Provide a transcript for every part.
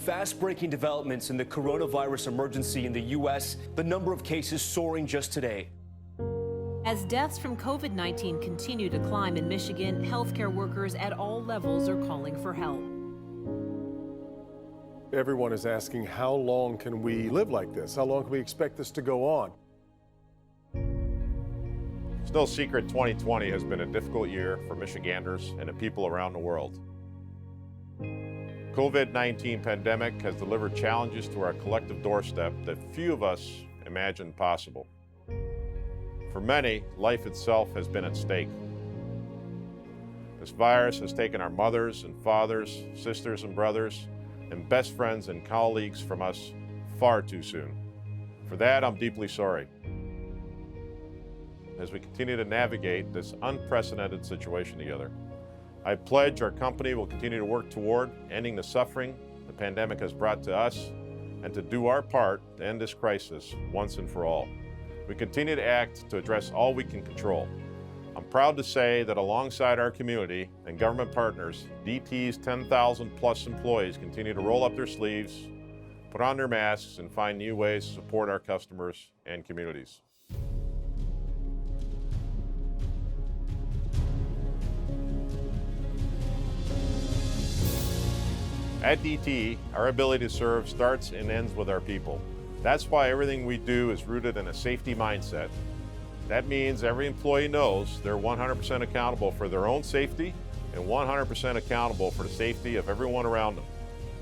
Fast-breaking developments in the coronavirus emergency in the U.S., the number of cases soaring just today. As deaths from COVID-19 continue to climb in Michigan, healthcare workers at all levels are calling for help. Everyone is asking, how long can we live like this? How long can we expect this to go on? It's no secret 2020 has been a difficult year for Michiganders and the people around the world. COVID-19 pandemic has delivered challenges to our collective doorstep that few of us imagined possible. For many, life itself has been at stake. This virus has taken our mothers and fathers, sisters and brothers, and best friends and colleagues from us far too soon. For that, I'm deeply sorry. As we continue to navigate this unprecedented situation together, I pledge our company will continue to work toward ending the suffering the pandemic has brought to us and to do our part to end this crisis once and for all. We continue to act to address all we can control. I'm proud to say that alongside our community and government partners, DTE's 10,000 plus employees continue to roll up their sleeves, put on their masks, and find new ways to support our customers and communities. At DTE, our ability to serve starts and ends with our people. That's why everything we do is rooted in a safety mindset. That means every employee knows they're 100% accountable for their own safety and 100% accountable for the safety of everyone around them.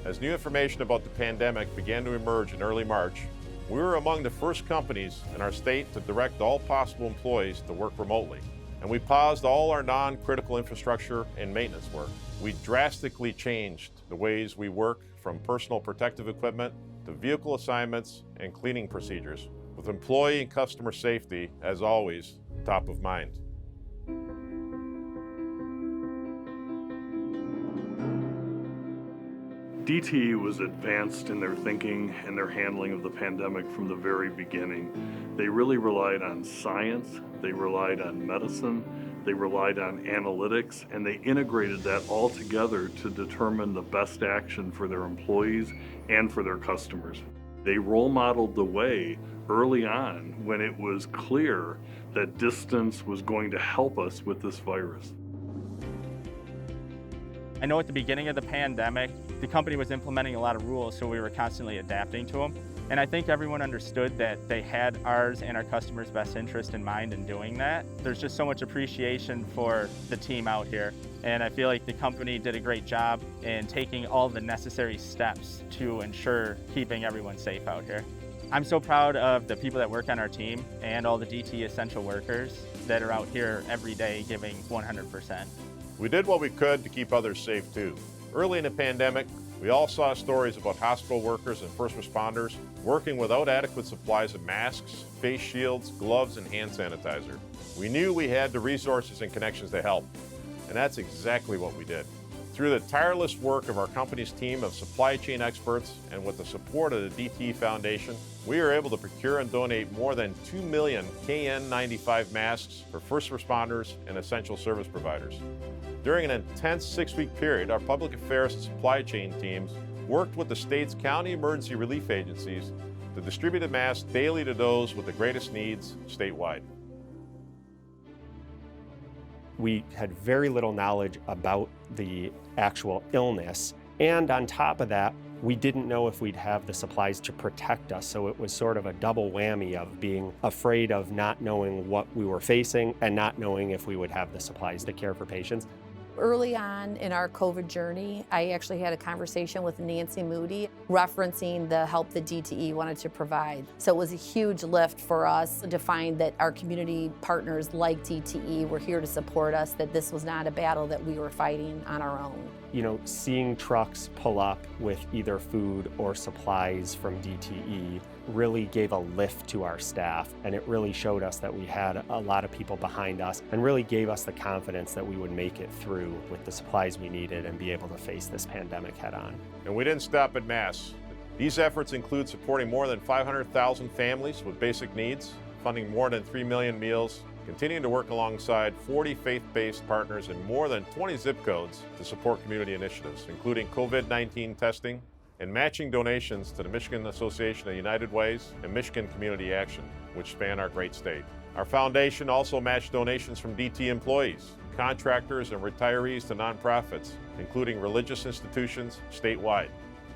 As new information about the pandemic began to emerge in early March, we were among the first companies in our state to direct all possible employees to work remotely. And we paused all our non-critical infrastructure and maintenance work. We drastically changed the ways we work, from personal protective equipment to vehicle assignments and cleaning procedures, with employee and customer safety, as always, top of mind. DTE was advanced in their thinking and their handling of the pandemic from the very beginning. They really relied on science, they relied on medicine, they relied on analytics, and they integrated that all together to determine the best action for their employees and for their customers. They role modeled the way early on when it was clear that distance was going to help us with this virus. I know at the beginning of the pandemic, the company was implementing a lot of rules, so we were constantly adapting to them. And I think everyone understood that they had ours and our customers' best interest in mind in doing that. There's just so much appreciation for the team out here. And I feel like the company did a great job in taking all the necessary steps to ensure keeping everyone safe out here. I'm so proud of the people that work on our team and all the DTE essential workers that are out here every day giving 100%. We did what we could to keep others safe too. Early in the pandemic, we all saw stories about hospital workers and first responders working without adequate supplies of masks, face shields, gloves, and hand sanitizer. We knew we had the resources and connections to help, and that's exactly what we did. Through the tireless work of our company's team of supply chain experts and with the support of the DTE Foundation, we were able to procure and donate more than 2 million KN95 masks for first responders and essential service providers. During an intense 6-week period, our public affairs and supply chain teams worked with the state's county emergency relief agencies to distribute the masks daily to those with the greatest needs statewide. We had very little knowledge about the actual illness, and on top of that, we didn't know if we'd have the supplies to protect us, so it was sort of a double whammy of being afraid of not knowing what we were facing and not knowing if we would have the supplies to care for patients. Early on in our COVID journey, I actually had a conversation with Nancy Moody referencing the help that DTE wanted to provide. So it was a huge lift for us to find that our community partners like DTE were here to support us, that this was not a battle that we were fighting on our own. You know, seeing trucks pull up with either food or supplies from DTE really gave a lift to our staff, and it really showed us that we had a lot of people behind us and really gave us the confidence that we would make it through with the supplies we needed and be able to face this pandemic head on. And we didn't stop at masks. These efforts include supporting more than 500,000 families with basic needs, funding more than 3 million meals, continuing to work alongside 40 faith-based partners in more than 20 zip codes to support community initiatives, including COVID-19 testing and matching donations to the Michigan Association of United Ways and Michigan Community Action, which span our great state. Our foundation also matched donations from DTE employees, contractors, and retirees to nonprofits, including religious institutions statewide.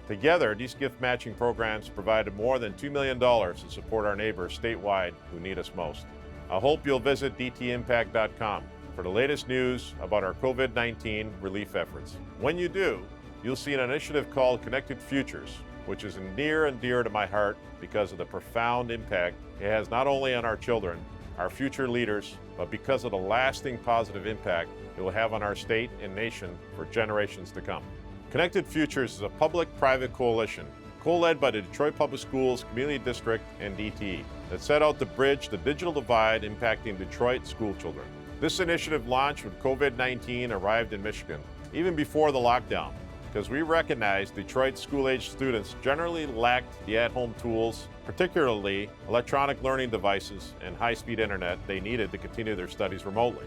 Together, these gift matching programs provided more than $2 million to support our neighbors statewide who need us most. I hope you'll visit dtimpact.com for the latest news about our COVID-19 relief efforts. When you do, you'll see an initiative called Connected Futures, which is near and dear to my heart because of the profound impact it has not only on our children, our future leaders, but because of the lasting positive impact it will have on our state and nation for generations to come. Connected Futures is a public-private coalition co-led by the Detroit Public Schools Community District and DTE that set out to bridge the digital divide impacting Detroit school children. This initiative launched when COVID-19 arrived in Michigan, even before the lockdown, because we recognize Detroit school-age students generally lacked the at-home tools, particularly electronic learning devices and high-speed internet they needed to continue their studies remotely.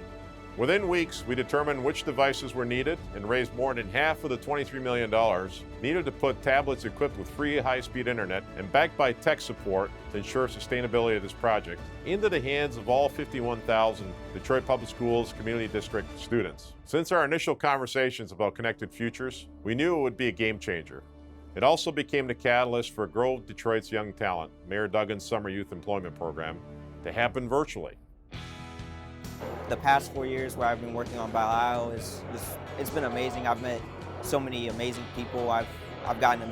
Within weeks, we determined which devices were needed and raised more than half of the $23 million needed to put tablets equipped with free high-speed internet and backed by tech support to ensure sustainability of this project into the hands of all 51,000 Detroit Public Schools Community District students. Since our initial conversations about Connected Futures, we knew it would be a game changer. It also became the catalyst for Grow Detroit's Young Talent, Mayor Duggan's Summer Youth Employment Program, to happen virtually. The past 4 years where I've been working on Bio it's been amazing. I've met so many amazing people. I've gotten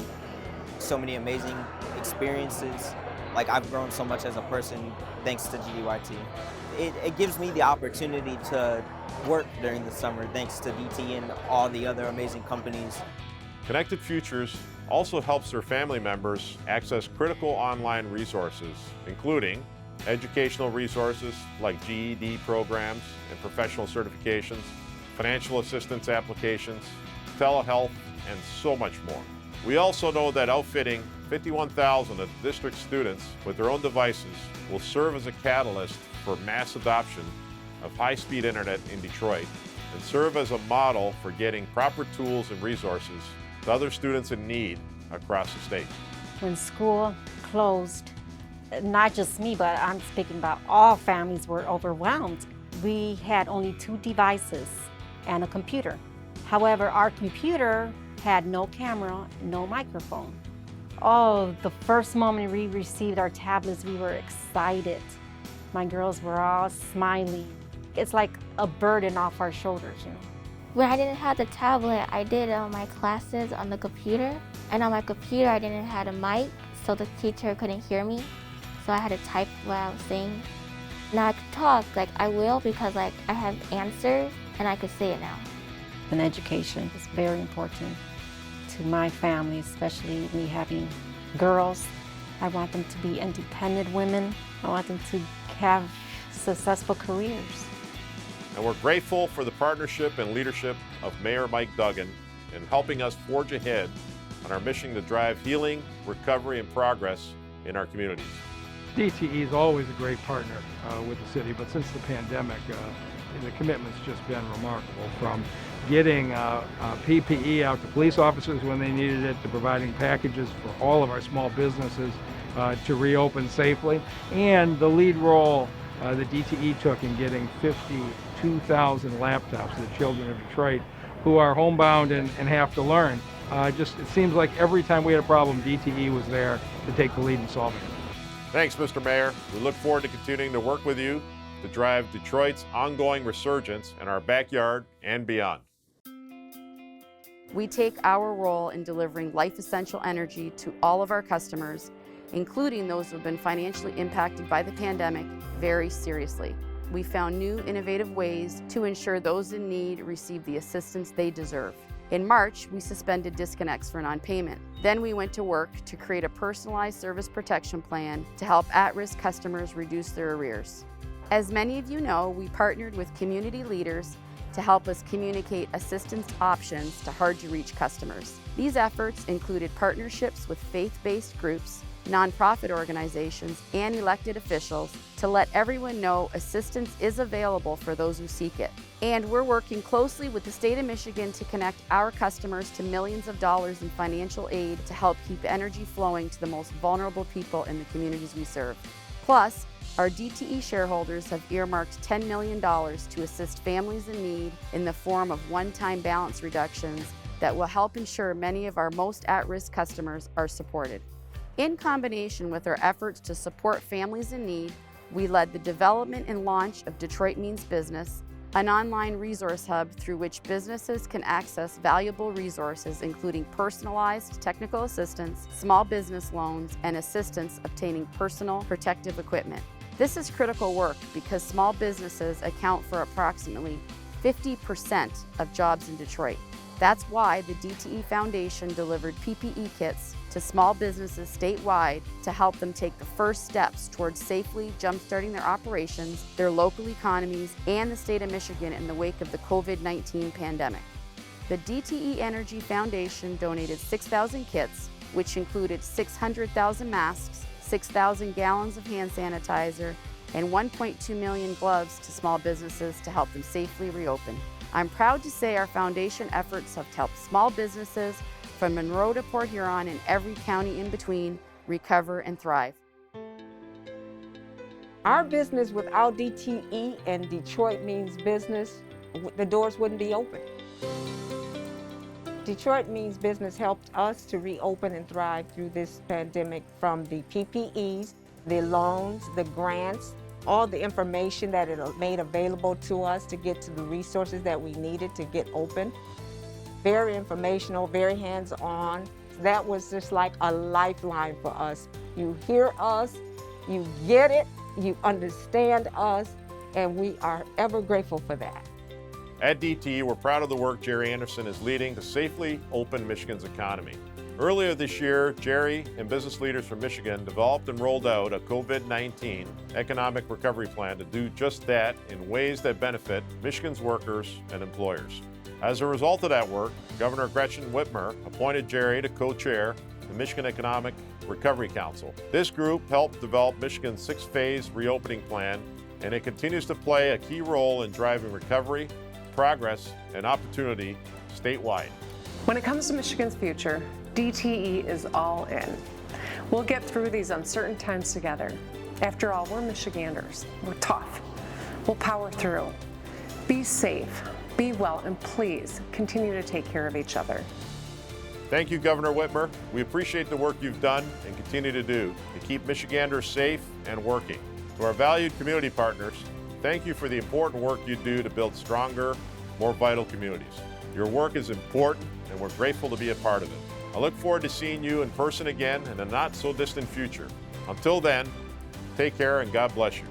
so many amazing experiences. Like, I've grown so much as a person thanks to GDYT. It gives me the opportunity to work during the summer thanks to DTE and all the other amazing companies. Connected Futures also helps their family members access critical online resources, including educational resources like GED programs and professional certifications, financial assistance applications, telehealth, and so much more. We also know that outfitting 51,000 of the district students with their own devices will serve as a catalyst for mass adoption of high-speed internet in Detroit and serve as a model for getting proper tools and resources to other students in need across the state. When school closed, not just me, but I'm speaking about all families were overwhelmed. We had only 2 devices and a computer. However, our computer had no camera, no microphone. Oh, the first moment we received our tablets, we were excited. My girls were all smiling. It's like a burden off our shoulders, you know. When I didn't have the tablet, I did my classes on the computer. And on my computer, I didn't have a mic, so the teacher couldn't hear me. So I had to type what I was saying. Now I could talk, like I will, because like I have answers and I could say it now. And education is very important to my family, especially me having girls. I want them to be independent women. I want them to have successful careers. And we're grateful for the partnership and leadership of Mayor Mike Duggan in helping us forge ahead on our mission to drive healing, recovery, and progress in our communities. DTE is always a great partner with the city, but since the pandemic, the commitment's just been remarkable, from getting PPE out to police officers when they needed it, to providing packages for all of our small businesses to reopen safely, and the lead role that DTE took in getting 52,000 laptops to the children of Detroit who are homebound and have to learn. It seems like every time we had a problem, DTE was there to take the lead in solving it. Thanks, Mr. Mayor. We look forward to continuing to work with you to drive Detroit's ongoing resurgence in our backyard and beyond. We take our role in delivering life-essential energy to all of our customers, including those who have been financially impacted by the pandemic, very seriously. We found new innovative ways to ensure those in need receive the assistance they deserve. In March, we suspended disconnects for non-payment. Then we went to work to create a personalized service protection plan to help at-risk customers reduce their arrears. As many of you know, we partnered with community leaders to help us communicate assistance options to hard-to-reach customers. These efforts included partnerships with faith-based groups, nonprofit organizations, and elected officials to let everyone know assistance is available for those who seek it. And we're working closely with the state of Michigan to connect our customers to millions of dollars in financial aid to help keep energy flowing to the most vulnerable people in the communities we serve. Plus, our DTE shareholders have earmarked $10 million to assist families in need in the form of one-time balance reductions that will help ensure many of our most at-risk customers are supported. In combination with our efforts to support families in need, we led the development and launch of Detroit Means Business, an online resource hub through which businesses can access valuable resources including personalized technical assistance, small business loans, and assistance obtaining personal protective equipment. This is critical work because small businesses account for approximately 50% of jobs in Detroit. That's why the DTE Foundation delivered PPE kits to small businesses statewide to help them take the first steps towards safely jumpstarting their operations, their local economies, and the state of Michigan in the wake of the COVID-19 pandemic. The DTE Energy Foundation donated 6,000 kits, which included 600,000 masks, 6,000 gallons of hand sanitizer, and 1.2 million gloves to small businesses to help them safely reopen. I'm proud to say our foundation efforts have helped small businesses from Monroe to Port Huron and every county in between recover and thrive. Our business without DTE and Detroit Means Business, the doors wouldn't be open. Detroit Means Business helped us to reopen and thrive through this pandemic, from the PPEs, the loans, the grants, all the information that it made available to us to get to the resources that we needed to get open. Very informational, very hands-on. That was just like a lifeline for us. You hear us, you get it, you understand us, and we are ever grateful for that. At DTE, we're proud of the work Jerry Anderson is leading to safely open Michigan's economy. Earlier this year, Jerry and business leaders from Michigan developed and rolled out a COVID-19 economic recovery plan to do just that in ways that benefit Michigan's workers and employers. As a result of that work, Governor Gretchen Whitmer appointed Jerry to co-chair the Michigan Economic Recovery Council. This group helped develop Michigan's 6-phase reopening plan, and it continues to play a key role in driving recovery, progress, and opportunity statewide. When it comes to Michigan's future, DTE is all in. We'll get through these uncertain times together. After all, we're Michiganders. We're tough. We'll power through. Be safe, be well, and please continue to take care of each other. Thank you, Governor Whitmer. We appreciate the work you've done and continue to do to keep Michiganders safe and working. To our valued community partners, thank you for the important work you do to build stronger, more vital communities. Your work is important, and we're grateful to be a part of it. I look forward to seeing you in person again in a not-so-distant future. Until then, take care and God bless you.